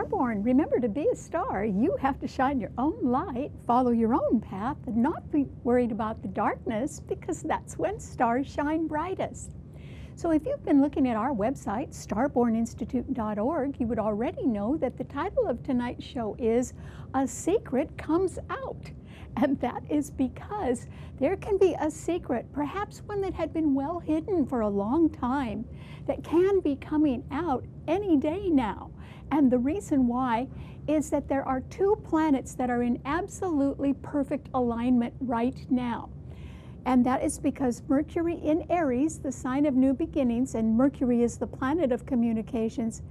Starborn, remember, to be a star, you have to shine your own light, follow your own path, and not be worried about the darkness, because that's when stars shine brightest. So if you've been looking at our website, starborninstitute.org, you would already know that the title of tonight's show is A Secret Comes Out. And that is because there can be a secret, perhaps one that had been well hidden for a long time, that can be coming out any day now. And the reason why is that there are two planets that are in absolutely perfect alignment right now. And that is because Mercury in Aries, the sign of new beginnings, and Mercury is the planet of communications,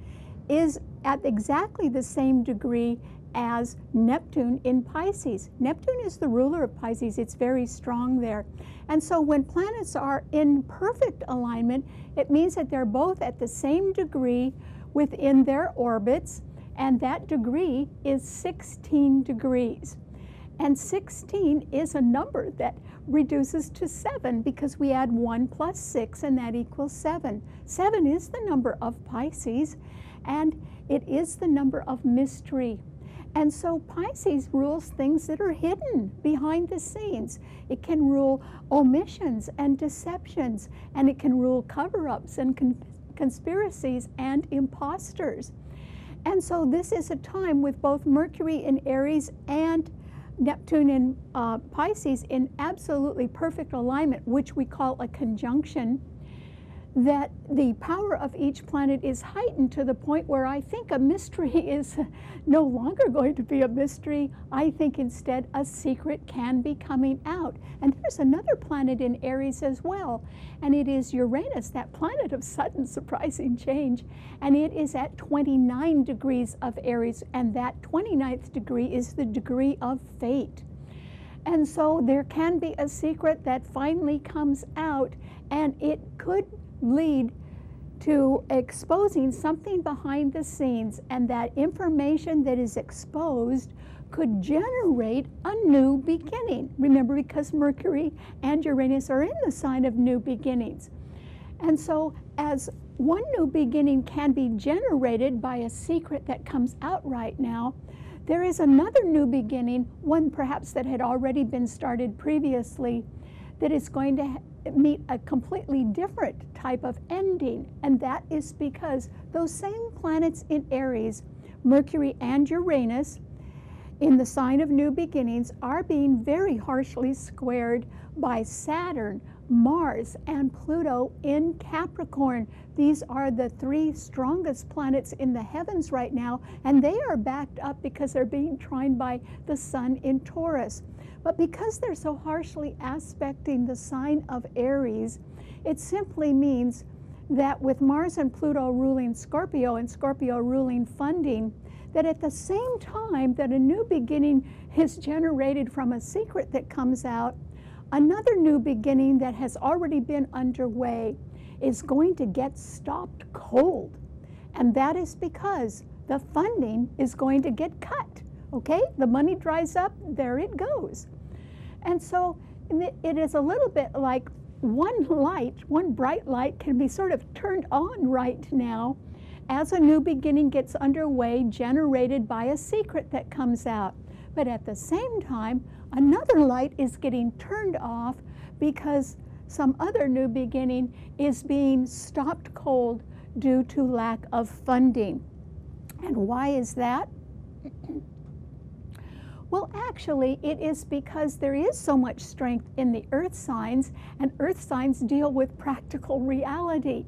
is at exactly the same degree as Neptune in Pisces. Neptune is the ruler of Pisces. It's very strong there. And so when planets are in perfect alignment, it means that they're both at the same degree within their orbits, and that degree is 16 degrees. And 16 is a number that reduces to 7 because we add 1 plus 6 and that equals 7. 7 is the number of Pisces, and it is the number of mystery. And so Pisces rules things that are hidden behind the scenes. It can rule omissions and deceptions, and it can rule cover-ups and conspiracies and imposters. And so this is a time with both Mercury in Aries and Neptune in Pisces in absolutely perfect alignment, which we call a conjunction, that the power of each planet is heightened to the point where I think a mystery is no longer going to be a mystery. I think instead a secret can be coming out. And there's another planet in Aries as well, and it is Uranus, that planet of sudden surprising change, and it is at 29 degrees of Aries, and that 29th degree is the degree of fate. And so there can be a secret that finally comes out, and it could lead to exposing something behind the scenes, and that information that is exposed could generate a new beginning. Remember, because Mercury and Uranus are in the sign of new beginnings. And so as one new beginning can be generated by a secret that comes out right now, there is another new beginning, one perhaps that had already been started previously, that is going to meet a completely different type of ending. And that is because those same planets in Aries, Mercury and Uranus, in the sign of new beginnings, are being very harshly squared by Saturn, Mars, and Pluto in Capricorn. These are the three strongest planets in the heavens right now, and they are backed up because they're being trined by the Sun in Taurus. But because they're so harshly aspecting the sign of Aries, it simply means that with Mars and Pluto ruling Scorpio and Scorpio ruling funding, that at the same time that a new beginning is generated from a secret that comes out, another new beginning that has already been underway is going to get stopped cold. And that is because the funding is going to get cut. Okay, the money dries up, there it goes. And so it is a little bit like one bright light can be sort of turned on right now as a new beginning gets underway, generated by a secret that comes out. But at the same time, another light is getting turned off because some other new beginning is being stopped cold due to lack of funding. And why is that? Well, actually, it is because there is so much strength in the earth signs, and earth signs deal with practical reality.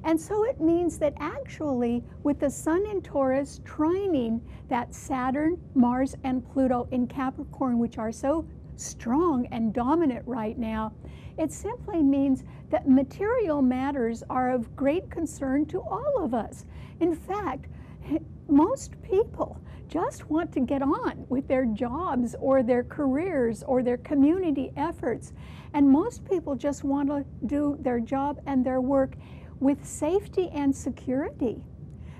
And so it means that actually, with the Sun in Taurus trining that Saturn, Mars, and Pluto in Capricorn, which are so strong and dominant right now, it simply means that material matters are of great concern to all of us. In fact, most people just want to get on with their jobs or their careers or their community efforts. And most people just want to do their job and their work with safety and security.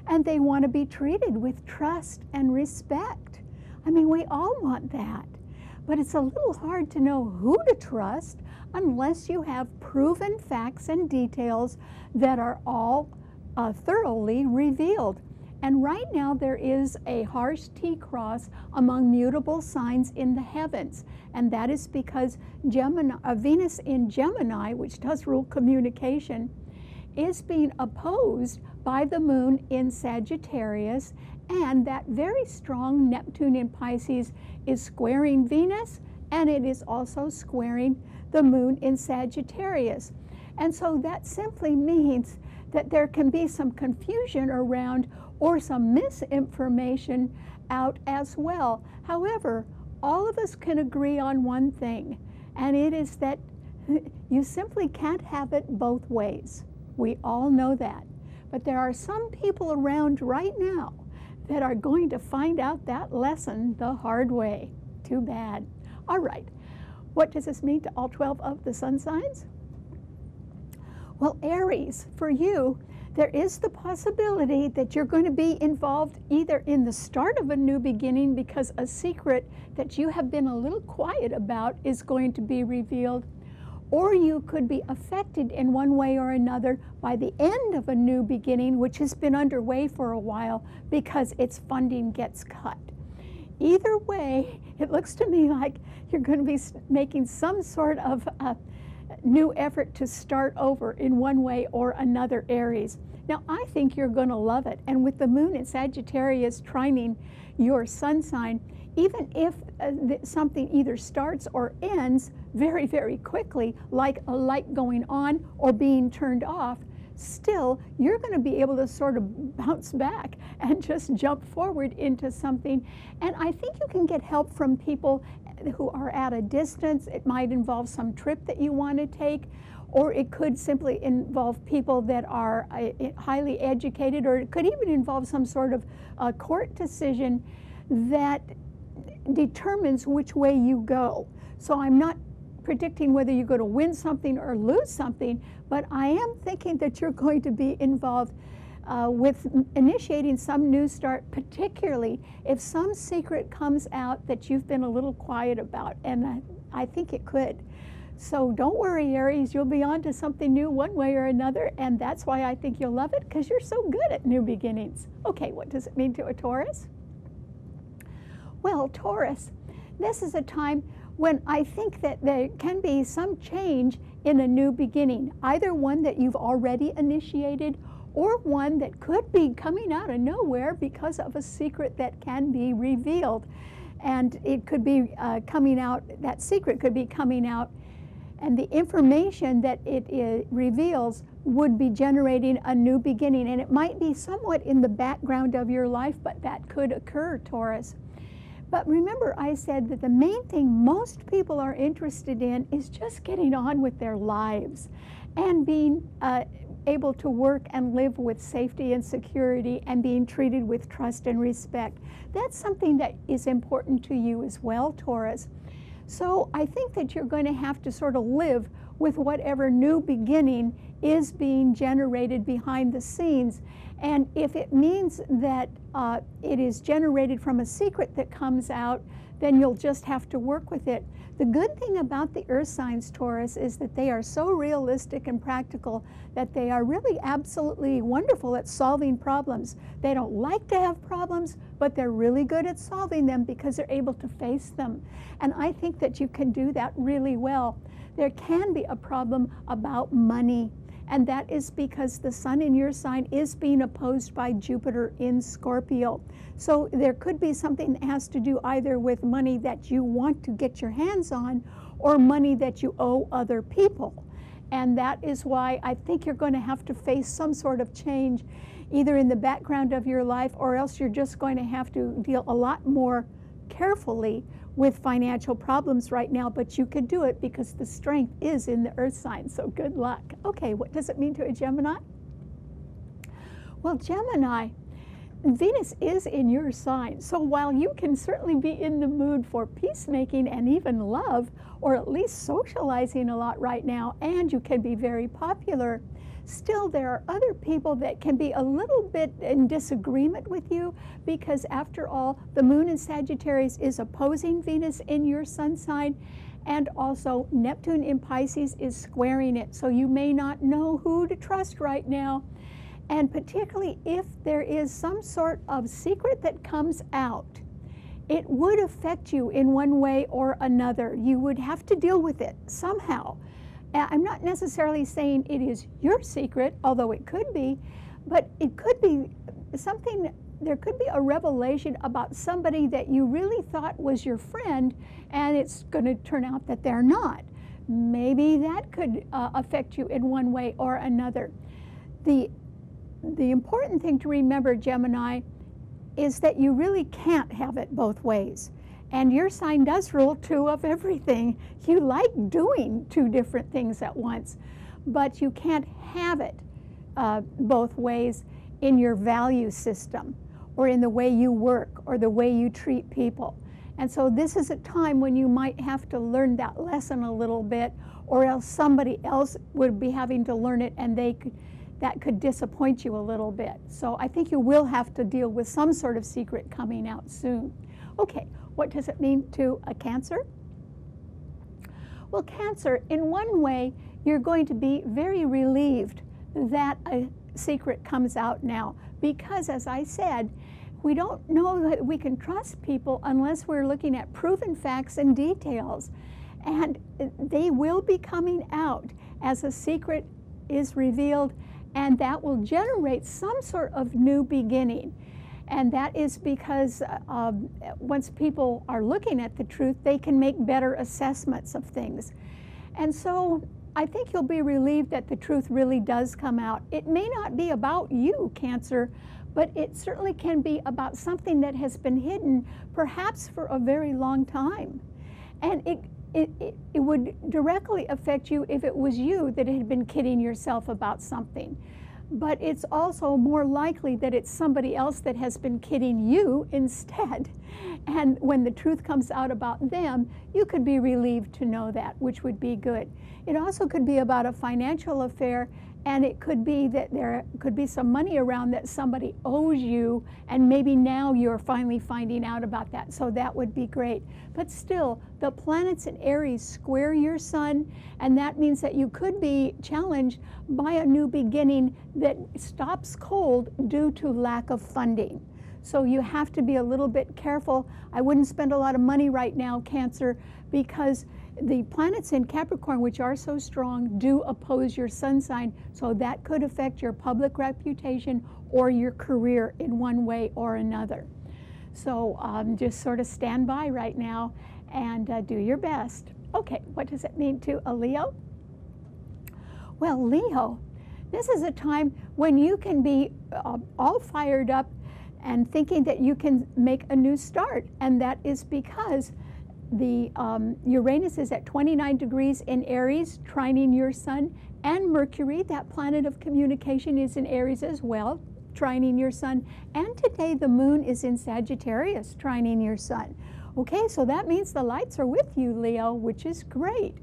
And they want to be treated with trust and respect. I mean, we all want that. But it's a little hard to know who to trust unless you have proven facts and details that are all thoroughly revealed. And right now there is a harsh T-cross among mutable signs in the heavens. And that is because Venus in Gemini, which does rule communication, is being opposed by the moon in Sagittarius, and that very strong Neptune in Pisces is squaring Venus, and it is also squaring the moon in Sagittarius. And so that simply means that there can be some confusion around or some misinformation out as well. However, all of us can agree on one thing, and it is that you simply can't have it both ways. We all know that. But there are some people around right now that are going to find out that lesson the hard way. Too bad. All right, what does this mean to all 12 of the sun signs? Well, Aries, for you, there is the possibility that you're going to be involved either in the start of a new beginning because a secret that you have been a little quiet about is going to be revealed, or you could be affected in one way or another by the end of a new beginning which has been underway for a while because its funding gets cut. Either way, it looks to me like you're going to be making some sort of new effort to start over in one way or another, Aries. Now, I think you're going to love it. And with the moon in Sagittarius trining your sun sign, even if something either starts or ends very, very quickly, like a light going on or being turned off, still, you're going to be able to sort of bounce back and just jump forward into something. And I think you can get help from people who are at a distance. It might involve some trip that you want to take, or it could simply involve people that are highly educated, or it could even involve some sort of court decision that determines which way you go. So I'm not predicting whether you're going to win something or lose something, but I am thinking that you're going to be involved with initiating some new start, particularly if some secret comes out that you've been a little quiet about, and I think it could. So don't worry, Aries, you'll be on to something new one way or another, and that's why I think you'll love it, because you're so good at new beginnings. Okay, what does it mean to a Taurus? Well, Taurus, this is a time when I think that there can be some change in a new beginning, either one that you've already initiated or one that could be coming out of nowhere because of a secret that can be revealed. And it could be coming out, that secret could be coming out, and the information that it reveals would be generating a new beginning. And it might be somewhat in the background of your life, but that could occur, Taurus. But remember, I said that the main thing most people are interested in is just getting on with their lives and being able to work and live with safety and security and being treated with trust and respect. That's something that is important to you as well, Taurus. So I think that you're going to have to sort of live with whatever new beginning is being generated behind the scenes. And if it means that it is generated from a secret that comes out, then you'll just have to work with it. The good thing about the earth signs, Taurus, is that they are so realistic and practical that they are really absolutely wonderful at solving problems. They don't like to have problems, but they're really good at solving them because they're able to face them. And I think that you can do that really well. There can be a problem about money, and that is because the sun in your sign is being opposed by Jupiter in Scorpio. So there could be something that has to do either with money that you want to get your hands on or money that you owe other people. And that is why I think you're going to have to face some sort of change either in the background of your life, or else you're just going to have to deal a lot more carefully with financial problems right now. But you could do it because the strength is in the earth sign, so good luck. Okay, what does it mean to a Gemini? Well, Gemini, Venus is in your sign, so while you can certainly be in the mood for peacemaking and even love, or at least socializing a lot right now, and you can be very popular, still there are other people that can be a little bit in disagreement with you, because after all, the moon in Sagittarius is opposing Venus in your sun sign, and also Neptune in Pisces is squaring it, so you may not know who to trust right now. And particularly if there is some sort of secret that comes out, it would affect you in one way or another. You would have to deal with it somehow. I'm not necessarily saying it is your secret, although it could be, but it could be something, there could be a revelation about somebody that you really thought was your friend, and it's going to turn out that they're not. Maybe that could affect you in one way or another. The important thing to remember, Gemini, is that you really can't have it both ways. And your sign does rule two of everything. You like doing two different things at once, but you can't have it both ways in your value system, or in the way you work, or the way you treat people. And so this is a time when you might have to learn that lesson a little bit, or else somebody else would be having to learn it, and that could disappoint you a little bit. So I think you will have to deal with some sort of secret coming out soon. Okay, what does it mean to a Cancer? Well, Cancer, in one way, you're going to be very relieved that a secret comes out now, because, as I said, we don't know that we can trust people unless we're looking at proven facts and details. And they will be coming out as a secret is revealed, and that will generate some sort of new beginning. And that is because once people are looking at the truth, they can make better assessments of things. And so I think you'll be relieved that the truth really does come out. It may not be about you, Cancer, but it certainly can be about something that has been hidden, perhaps for a very long time. And it would directly affect you if it was you that had been kidding yourself about something. But it's also more likely that it's somebody else that has been kidding you instead. And when the truth comes out about them, you could be relieved to know that, which would be good. It also could be about a financial affair, and it could be that there could be some money around that somebody owes you, and maybe now you're finally finding out about that. So that would be great. But still, the planets in Aries square your sun, and that means that you could be challenged by a new beginning that stops cold due to lack of funding. So you have to be a little bit careful. I wouldn't spend a lot of money right now, Cancer, because the planets in Capricorn, which are so strong, do oppose your sun sign. So that could affect your public reputation or your career in one way or another. So just sort of stand by right now and do your best. Okay, what does it mean to a Leo? Well, Leo, this is a time when you can be all fired up and thinking that you can make a new start. And that is because the Uranus is at 29 degrees in Aries, trining your sun, and Mercury, that planet of communication, is in Aries as well, trining your sun. And today the moon is in Sagittarius, trining your sun. Okay, so that means the lights are with you, Leo, which is great.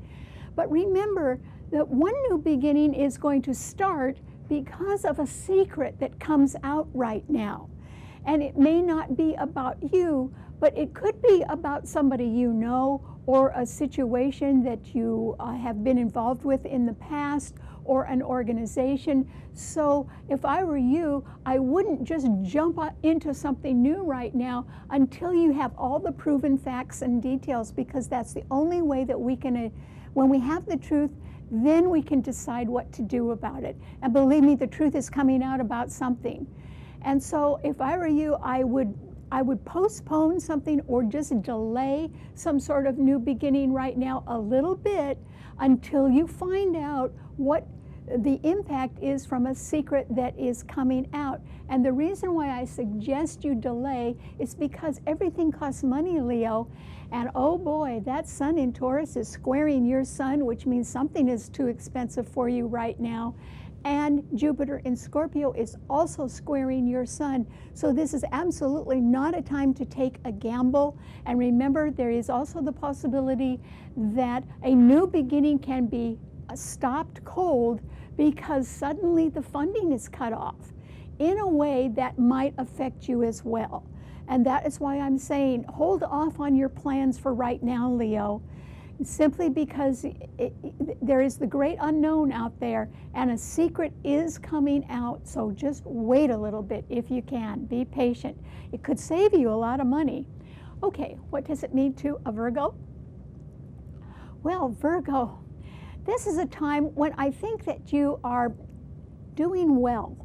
But remember that one new beginning is going to start because of a secret that comes out right now. And it may not be about you, but it could be about somebody you know, or a situation that you have been involved with in the past, or an organization. So if I were you, I wouldn't just jump into something new right now until you have all the proven facts and details, because that's the only way that we can, when we have the truth, then we can decide what to do about it. And believe me, the truth is coming out about something. And so if I were you, I would postpone something, or just delay some sort of new beginning right now a little bit until you find out what the impact is from a secret that is coming out. And the reason why I suggest you delay is because everything costs money, Leo. And oh boy, that sun in Taurus is squaring your sun, which means something is too expensive for you right now. And Jupiter in Scorpio is also squaring your sun. So this is absolutely not a time to take a gamble. And remember, there is also the possibility that a new beginning can be stopped cold because suddenly the funding is cut off in a way that might affect you as well. And that is why I'm saying hold off on your plans for right now, Leo. simply because there is the great unknown out there, and a secret is coming out. So just wait a little bit if you can. Be patient. It could save you a lot of money. Okay, what does it mean to a Virgo? Well, Virgo, this is a time when I think that you are doing well.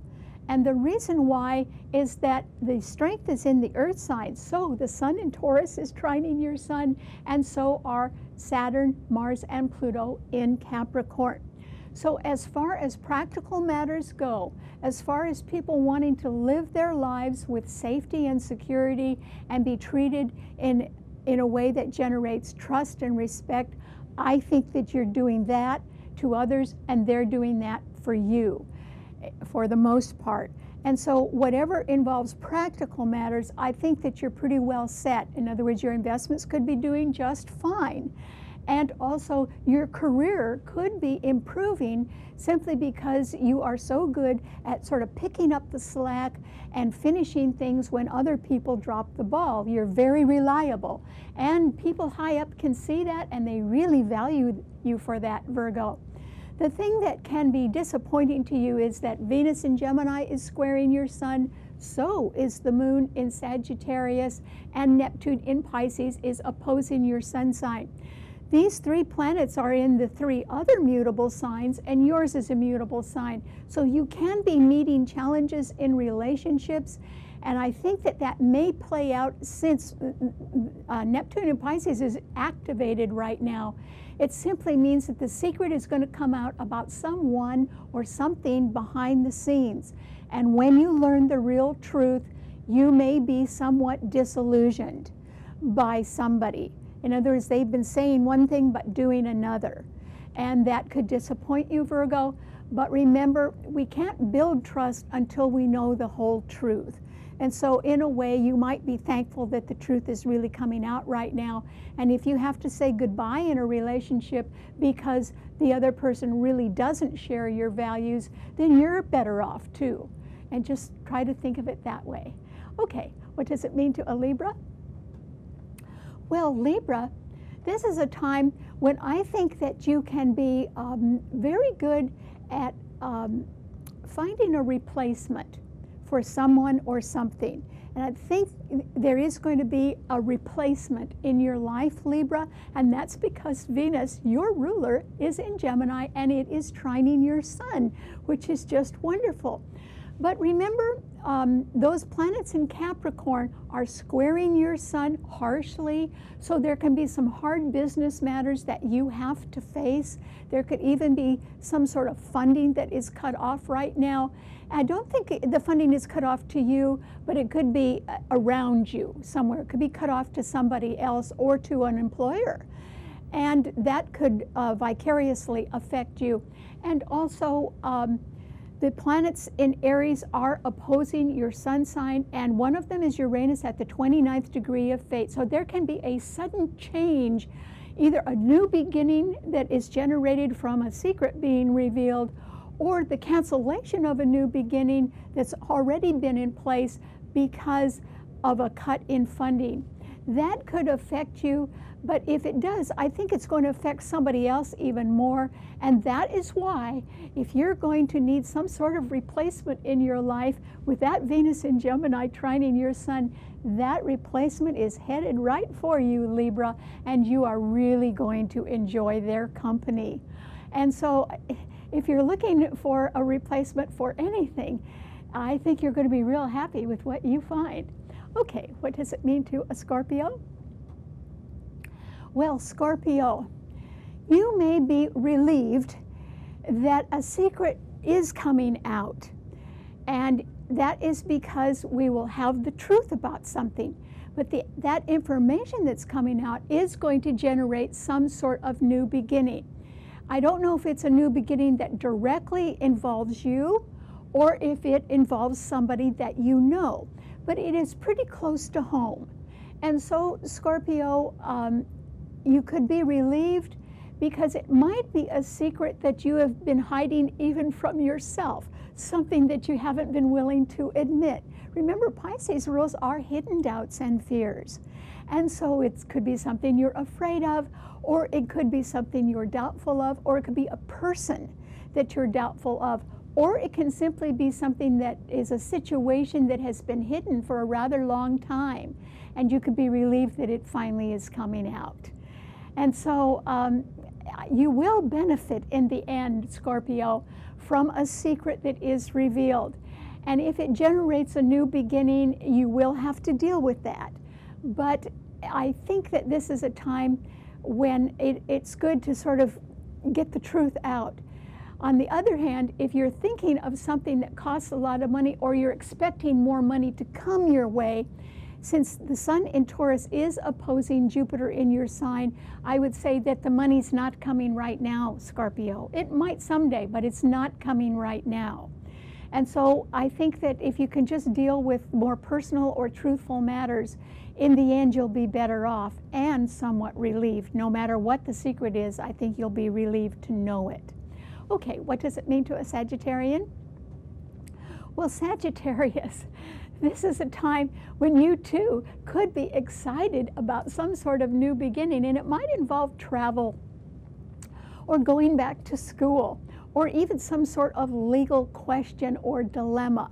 And the reason why is that the strength is in the earth sign. So the sun in Taurus is trining your sun, and so are Saturn, Mars, and Pluto in Capricorn. So as far as practical matters go, as far as people wanting to live their lives with safety and security and be treated in a way that generates trust and respect, I think that you're doing that to others, and they're doing that for you, for the most part. And so whatever involves practical matters, I think that you're pretty well set. In other words, your investments could be doing just fine. And also your career could be improving simply because you are so good at sort of picking up the slack and finishing things when other people drop the ball. You're very reliable. And people high up can see that, and they really value you for that, Virgo. The thing that can be disappointing to you is that Venus in Gemini is squaring your sun, so is the moon in Sagittarius, and Neptune in Pisces is opposing your sun sign. These three planets are in the three other mutable signs, and yours is a mutable sign. So you can be meeting challenges in relationships, and I think that that may play out since Neptune in Pisces is activated right now. It simply means that the secret is going to come out about someone or something behind the scenes. And when you learn the real truth, you may be somewhat disillusioned by somebody. In other words, they've been saying one thing but doing another. And that could disappoint you, Virgo. But remember, we can't build trust until we know the whole truth. And so in a way, you might be thankful that the truth is really coming out right now. And if you have to say goodbye in a relationship because the other person really doesn't share your values, then you're better off too. And just try to think of it that way. Okay, what does it mean to a Libra? Well, Libra, this is a time when I think that you can be very good at finding a replacement for someone or something. And I think there is going to be a replacement in your life, Libra, and that's because Venus, your ruler, is in Gemini, and it is trining your sun, which is just wonderful. But remember, those planets in Capricorn are squaring your sun harshly, so there can be some hard business matters that you have to face. There could even be some sort of funding that is cut off right now. I don't think the funding is cut off to you, but it could be around you somewhere. It could be cut off to somebody else or to an employer. And that could vicariously affect you. And also, the planets in Aries are opposing your sun sign, and one of them is Uranus at the 29th degree of fate. So there can be a sudden change, either a new beginning that is generated from a secret being revealed, or the cancellation of a new beginning that's already been in place because of a cut in funding. That could affect you, but if it does, I think it's going to affect somebody else even more. And that is why, if you're going to need some sort of replacement in your life, with that Venus in Gemini trining your sun, that replacement is headed right for you, Libra, and you are really going to enjoy their company. And so, if you're looking for a replacement for anything, I think you're going to be real happy with what you find. Okay, what does it mean to a Scorpio? Well, Scorpio, you may be relieved that a secret is coming out, and that is because we will have the truth about something. But that information that's coming out is going to generate some sort of new beginning. I don't know if it's a new beginning that directly involves you or if it involves somebody that you know, but it is pretty close to home. And so, Scorpio, you could be relieved because it might be a secret that you have been hiding even from yourself, something that you haven't been willing to admit. Remember, Pisces rules our hidden doubts and fears. And so it could be something you're afraid of, or it could be something you're doubtful of, or it could be a person that you're doubtful of, or it can simply be something that is a situation that has been hidden for a rather long time, and you could be relieved that it finally is coming out. And so you will benefit in the end, Scorpio, from a secret that is revealed. And if it generates a new beginning, you will have to deal with that. But I think that this is a time when it's good to sort of get the truth out. On the other hand, if you're thinking of something that costs a lot of money, or you're expecting more money to come your way, since the Sun in Taurus is opposing Jupiter in your sign, I would say that the money's not coming right now, Scorpio. It might someday, but it's not coming right now. And so I think that if you can just deal with more personal or truthful matters, in the end you'll be better off and somewhat relieved. No matter what the secret is, I think you'll be relieved to know it. Okay, what does it mean to a Sagittarian? Well, Sagittarius, this is a time when you too could be excited about some sort of new beginning, and it might involve travel or going back to school, or even some sort of legal question or dilemma.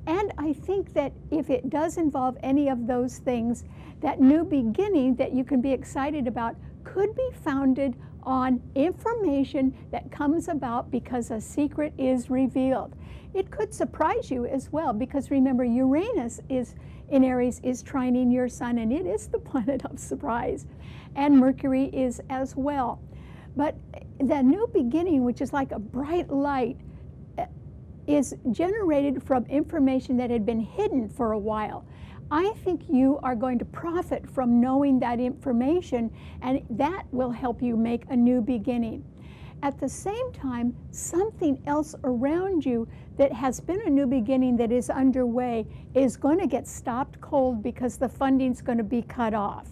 And I think that if it does involve any of those things, that new beginning that you can be excited about could be founded on information that comes about because a secret is revealed. It could surprise you as well, because remember, Uranus is in Aries, is trining your Sun, and it is the planet of surprise, and Mercury is as well. But the new beginning, which is like a bright light, is generated from information that had been hidden for a while. I think you are going to profit from knowing that information, and that will help you make a new beginning. At the same time, something else around you that has been a new beginning that is underway is going to get stopped cold because the funding's going to be cut off.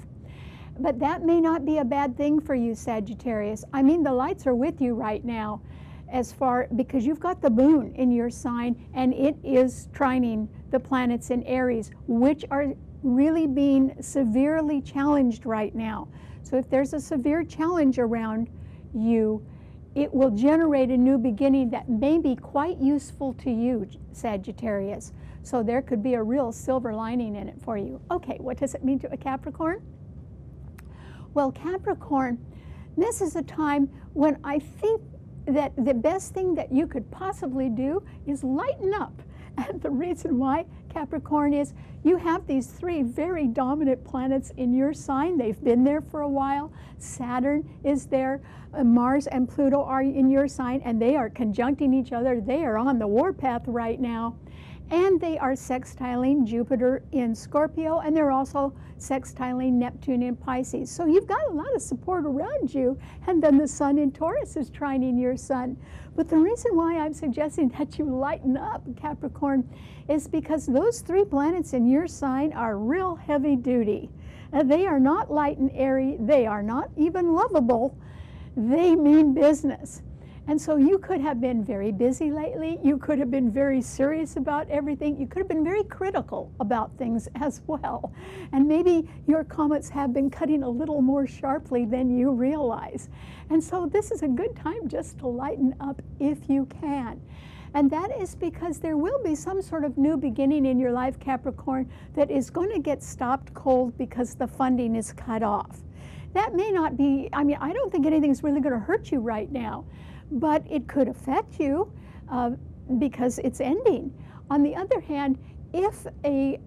But that may not be a bad thing for you, Sagittarius. I mean, the lights are with you right now, because you've got the moon in your sign, and it is trining the planets in Aries, which are really being severely challenged right now. So if there's a severe challenge around you, it will generate a new beginning that may be quite useful to you, Sagittarius. So there could be a real silver lining in it for you. Okay, what does it mean to a Capricorn? Well, Capricorn, this is a time when I think that the best thing that you could possibly do is lighten up. And the reason why, Capricorn, is you have these three very dominant planets in your sign. They've been there for a while. Saturn is there. Mars and Pluto are in your sign, and they are conjuncting each other. They are on the warpath right now. And they are sextiling Jupiter in Scorpio, and they're also sextiling Neptune in Pisces. So you've got a lot of support around you, and then the Sun in Taurus is trining your Sun. But the reason why I'm suggesting that you lighten up, Capricorn, is because those three planets in your sign are real heavy duty. They are not light and airy. They are not even lovable. They mean business. And so you could have been very busy lately. You could have been very serious about everything. You could have been very critical about things as well. And maybe your comments have been cutting a little more sharply than you realize. And so this is a good time just to lighten up if you can. And that is because there will be some sort of new beginning in your life, Capricorn, that is going to get stopped cold because the funding is cut off. That may not be, I mean, I don't think anything's really going to hurt you right now, but it could affect you because it's ending. On the other hand, if a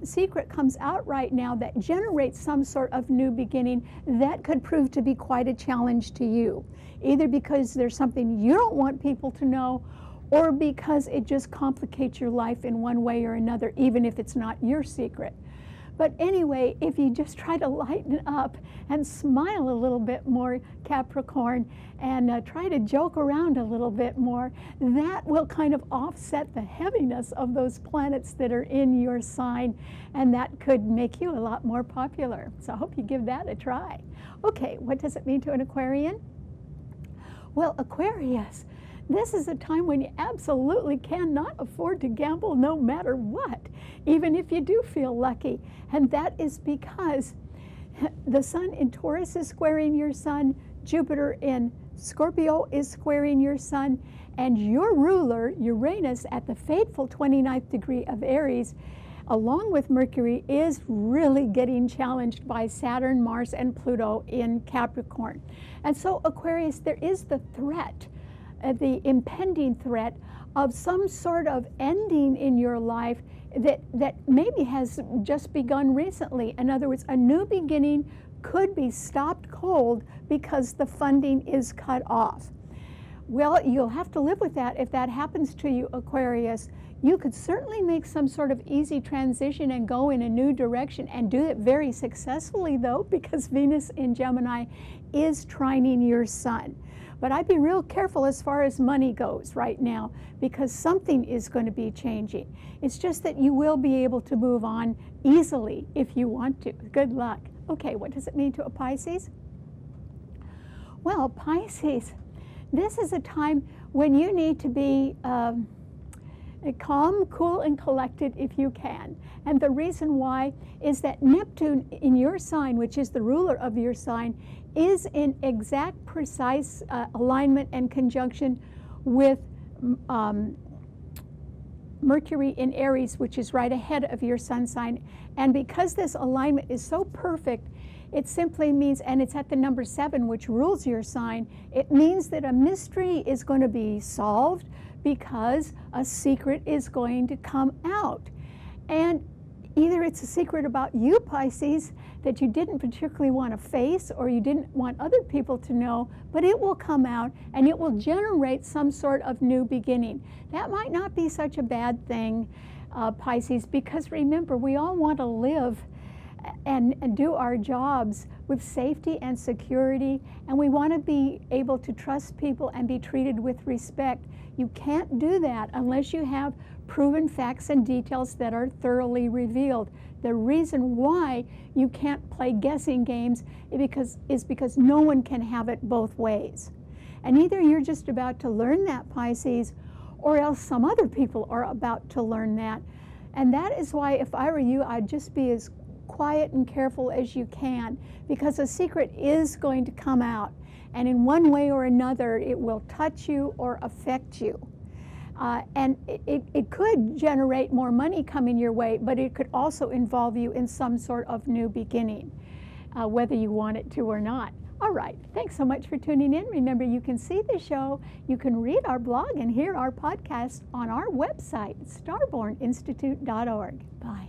secret comes out right now that generates some sort of new beginning, that could prove to be quite a challenge to you, either because there's something you don't want people to know, or because it just complicates your life in one way or another, even if it's not your secret. But anyway, if you just try to lighten up and smile a little bit more, Capricorn, and try to joke around a little bit more, that will kind of offset the heaviness of those planets that are in your sign, and that could make you a lot more popular. So I hope you give that a try. Okay, what does it mean to an Aquarian? Well, Aquarius, This is a time when you absolutely cannot afford to gamble no matter what, even if you do feel lucky. And that is because the sun in Taurus is squaring your sun, Jupiter in Scorpio is squaring your sun, and your ruler, Uranus, at the fateful 29th degree of Aries, along with Mercury, is really getting challenged by Saturn, Mars, and Pluto in Capricorn. And so, Aquarius, there is the threat, the impending threat of some sort of ending in your life that maybe has just begun recently. In other words, a new beginning could be stopped cold because the funding is cut off. Well, you'll have to live with that if that happens to you, Aquarius. You could certainly make some sort of easy transition and go in a new direction and do it very successfully, though, because Venus in Gemini is trining your sun. But I'd be real careful as far as money goes right now, because something is going to be changing. It's just that you will be able to move on easily if you want to. Good luck. Okay, what does it mean to a Pisces? Well, Pisces, this is a time when you need to be calm, cool, and collected if you can. And the reason why is that Neptune in your sign, which is the ruler of your sign, is in exact, precise alignment and conjunction with Mercury in Aries, which is right ahead of your sun sign. And because this alignment is so perfect, it simply means, and it's at the number 7, which rules your sign, it means that a mystery is going to be solved because a secret is going to come out. And either it's a secret about you, Pisces, that you didn't particularly want to face or you didn't want other people to know, but it will come out and it will generate some sort of new beginning. That might not be such a bad thing, Pisces, because remember, we all want to live and do our jobs with safety and security, and we want to be able to trust people and be treated with respect. You can't do that unless you have proven facts and details that are thoroughly revealed. The reason why you can't play guessing games is because no one can have it both ways. And either you're just about to learn that, Pisces, or else some other people are about to learn that. And that is why, if I were you, I'd just be as quiet and careful as you can, because a secret is going to come out, and in one way or another it will touch you or affect you. And it could generate more money coming your way, but it could also involve you in some sort of new beginning, whether you want it to or not. All right, thanks so much for tuning in. Remember, you can see the show, you can read our blog and hear our podcast on our website, starborninstitute.org. Bye.